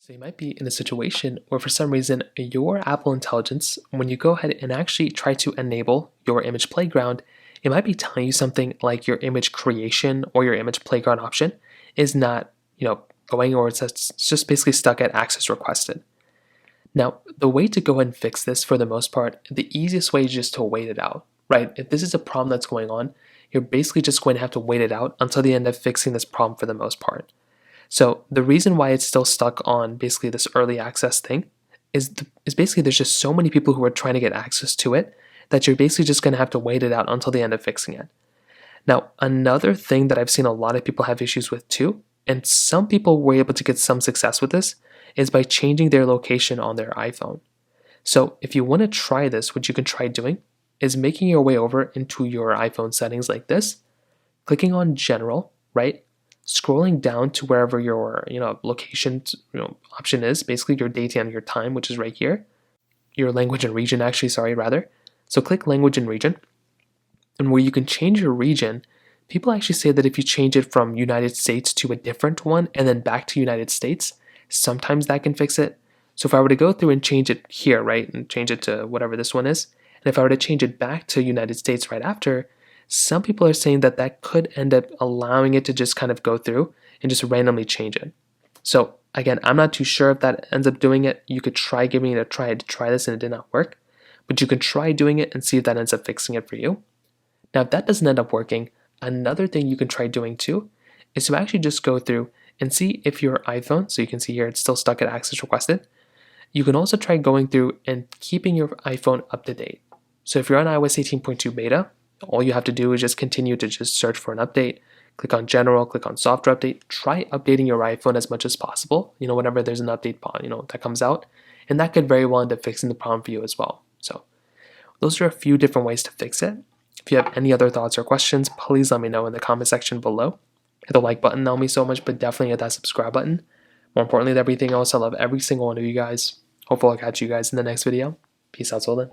So you might be in a situation where for some reason your Apple Intelligence, when you go ahead and actually try to enable your image playground, it might be telling you something like your image creation or your image playground option is not, going, or it's just basically stuck at access requested. Now, the way to go ahead and fix this for the most part, the easiest way is just to wait it out, right? If this is a problem that's going on, you're basically just going to have to wait it out until the end of fixing this problem for the most part. So the reason why it's still stuck on basically this early access thing is basically there's just so many people who are trying to get access to it that you're basically just going to have to wait it out until the end of fixing it. Now, another thing that I've seen a lot of people have issues with too, and some people were able to get some success with this, is by changing their location on their iPhone. So if you want to try this, what you can try doing is making your way over into your iPhone settings like this, clicking on General, right? Scrolling down to wherever your location option is, basically your date and your time, which is right here. Your language and region, actually, sorry, rather. So click language and region, and where you can change your region, people actually say that if you change it from United States to a different one and then back to United States, sometimes that can fix it. So if I were to go through and change it here, right, and change it to whatever this one is, and if I were to change it back to United States right after, some people are saying that that could end up allowing it to just kind of go through and just randomly change it. So again, I'm not too sure if that ends up doing it. You could try giving it a try to try this and it did not work, but you can try doing it and see if that ends up fixing it for you. Now, if that doesn't end up working, another thing you can try doing too is to actually just go through and see if your iPhone, so you can see here it's still stuck at access requested. You can also try going through and keeping your iPhone up to date. So if you're on iOS 18.2 beta, all you have to do is just continue to just search for an update, click on general, click on software update, try updating your iPhone as much as possible, whenever there's an update, that comes out, and that could very well end up fixing the problem for you as well. So those are a few different ways to fix it. If you have any other thoughts or questions, please let me know in the comment section below. Hit the like button, that'll mean so much, but definitely hit that subscribe button. More importantly than everything else, I love every single one of you guys. Hopefully I'll catch you guys in the next video. Peace out till then.